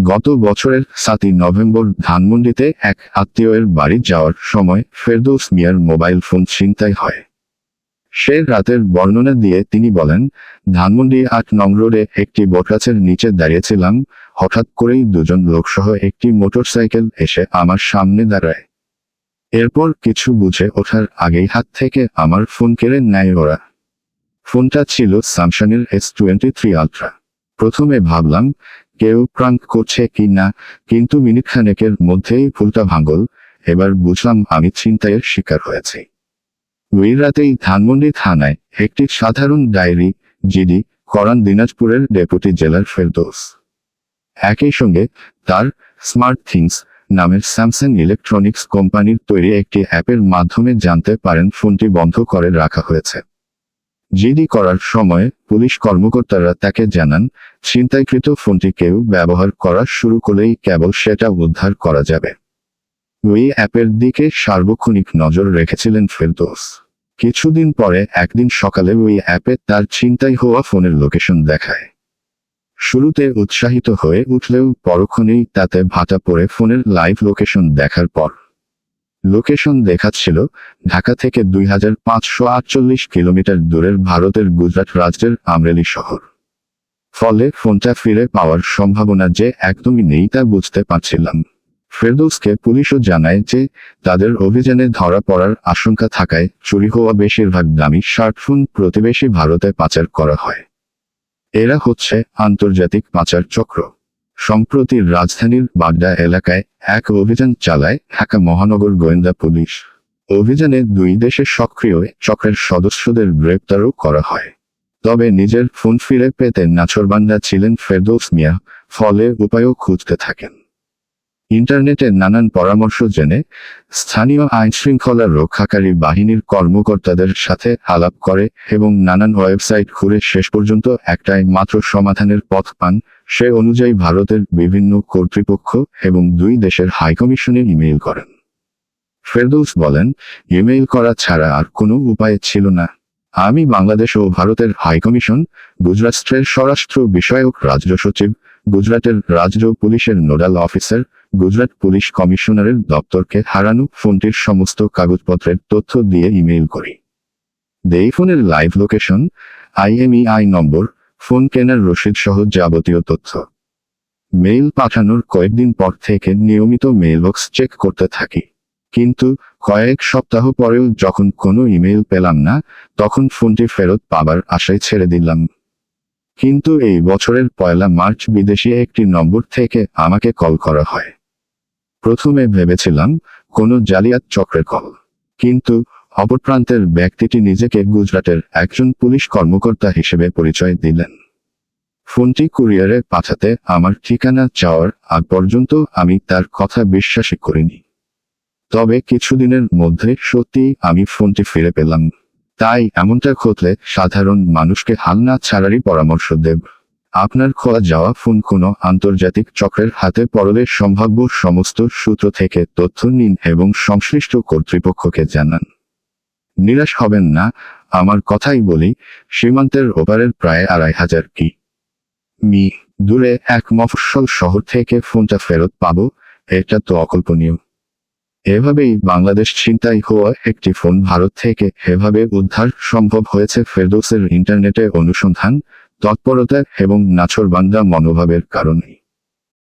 গত বছরের 7 নভেম্বর ধানমন্ডিতে এক আত্মীয়ের বাড়ি যাওয়ার সময় ফেরদৌস মিয়ার মোবাইল ফোন ছিনতাই হয়। সে রাতের বর্ণনা দিয়ে তিনি বলেন, ধানমন্ডি 8 নং রোডে একটি বটগাছের নিচে দাঁড়িয়েছিলাম, হঠাৎ করেই দুজন লোকসহ একটি মোটরসাইকেল এসে আমার সামনে দাঁড়ায়। এরপর কিছু বুঝে ওঠার আগেই হাত থেকে আমার ফোন কেড়ে নেয় ওরা। ফোনটা ছিল স্যামসাংয়ের S23 আলট্রা। প্রথমে ভাবলাম কেউ প্রাঙ্ক করছে কি না, কিন্তু মিনিটখানেকের মধ্যেই ভুলটা ভাঙল। এবার বুঝলাম আমি ছিনতাইয়ের শিকার হয়েছি। ওই রাতেই ধানমন্ডি থানায় একটি সাধারণ ডায়েরি জিডি করান দিনাজপুরের ডেপুটি জেলার ফেরদৌস। একই সঙ্গে তার স্মার্ট থিংস নামের স্যামসাং ইলেকট্রনিক্স কোম্পানির তৈরি একটি অ্যাপের মাধ্যমে জানতে পারেন ফোনটি বন্ধ করে রাখা হয়েছে। জিডি করার সময় পুলিশ কর্মকর্তারা তাকে জানান, ছিনতাইকৃত ফোনটি কেউ ব্যবহার করা শুরু করলেই কেবল সেটা উদ্ধার করা যাবে। ওই অ্যাপের দিকে সার্বক্ষণিক নজর রেখেছিলেন ফেরদৌস। কিছুদিন পরে একদিন সকালে ওই অ্যাপে তার ছিনতাই হওয়া ফোনের লোকেশন দেখায়। শুরুতে উৎসাহিত হয়ে উঠলেও পরক্ষণেই তাতে ভাটা পড়ে ফোনের লাইভ লোকেশন দেখার পর। লোকেশন দেখাচ্ছিল ঢাকা থেকে 2548 কিলোমিটার দূরের ভারতের গুজরাট রাজ্যের আমরেলি শহর। ফলে ফোনটা ফিরে পাওয়ার সম্ভাবনা যে একদমই নেই তা বুঝতে পারছিলাম। ফেরদৌসকে পুলিশও জানায় যে তাদের অভিযানে ধরা পড়ার আশঙ্কা থাকায় চুরি হওয়া বেশিরভাগ দামি স্মার্টফোন প্রতিবেশী ভারতে পাচার করা হয়। এরা হচ্ছে আন্তর্জাতিক পাচার চক্র। সম্প্রতি রাজধানীর বাড্ডা এলাকায় এক অভিযান চালায় ঢাকা মহানগর গোয়েন্দা পুলিশ। অভিযানে দুই দেশের সক্রিয় চক্রের সদস্যদের গ্রেপ্তারও করা হয়। তবে নিজের ফোন ফিরে পেতে নাছোড়বান্দা ছিলেন ফেরদৌস মিয়া, ফলে উপায়ও খুঁজতে থাকেন। ইন্টারনেটে নানান পরামর্শ জেনে স্থানীয় আইনশৃঙ্খলা রক্ষাকারী বাহিনীর কর্মকর্তাদের সাথে আলাপ করে এবং নানান ওয়েবসাইট ঘুরে শেষ পর্যন্ত একটাই মাত্র সমাধানের পথ পান। সে অনুযায়ী ভারতের বিভিন্ন কর্তৃপক্ষ এবং দুই দেশের হাইকমিশনে ইমেইল করেন। ফেরদৌস বলেন, ইমেইল করা ছাড়া আর কোনো উপায় ছিল না। আমি বাংলাদেশ ও ভারতের হাইকমিশন, গুজরাটের স্বরাষ্ট্র বিষয়ক রাজ্য সচিব, গুজরাটের রাজ্য পুলিশের নোডাল অফিসার, গুজরাট পুলিশ কমিশনারের দপ্তরকে হারানো ফোনটির সমস্ত কাগজপত্রের তথ্য দিয়ে ইমেইল করি। দেই ফোনের লাইভ লোকেশন, IMEI নম্বর, ফোন কেনার রসিদ সহ যাবতীয় তথ্য। মেইল পাঠানোর কয়েকদিন পর থেকে নিয়মিত মেইলবক্স চেক করতে থাকি, কিন্তু কয়েক সপ্তাহ পরেও যখন কোনো ইমেইল পেলাম না, তখন ফোনটি ফেরত পাবার আশায় ছেড়ে দিলাম। কিন্তু এই বছরের 1 মার্চ বিদেশি একটি নম্বর থেকে আমাকে কল করা হয়। প্রথমে ভেবেছিলাম কোনো জালিয়াত চক্রের কল, কিন্তু অপর প্রান্তের ব্যক্তিটি নিজেকে গুজরাটের একজন পুলিশ কর্মকর্তা হিসেবে পরিচয় দিলেন। ফোনটি কুরিয়ারে পাঠাতে আমার ঠিকানা চাওয়ার আগ পর্যন্ত আমি তার কথা বিশ্বাসই করিনি। তবে কিছুদিনের মধ্যে সত্যিই আমি ফোনটি ফিরে পেলাম। তাই এমনটা ঘটলে সাধারণ মানুষকে হাল না ছাড়ারই পরামর্শ দেব। আপনার খোয়া যাওয়া ফোন কোনো আন্তর্জাতিক চক্রের হাতে পড়লে সম্ভাব্য সমস্ত সূত্র থেকে তথ্য নিন এবং সংশ্লিষ্ট কর্তৃপক্ষকে জানান। নিরাশ হবেন না। আমার কথাই বলি, সীমান্তের ওপারের প্রায় 2500 কিমি দূরে এক মফস্বল শহর থেকে ফোনটা ফেরত পাবো, এটা তো অকল্পনীয়। এভাবেই বাংলাদেশ ছিনতাই হওয়া একটি ফোন ভারত থেকে এভাবে উদ্ধার সম্ভব হয়েছে ফেরদৌসের ইন্টারনেটে অনুসন্ধান, তৎপরতা এবং নাছোড়বান্দা মনোভাবের কারণে।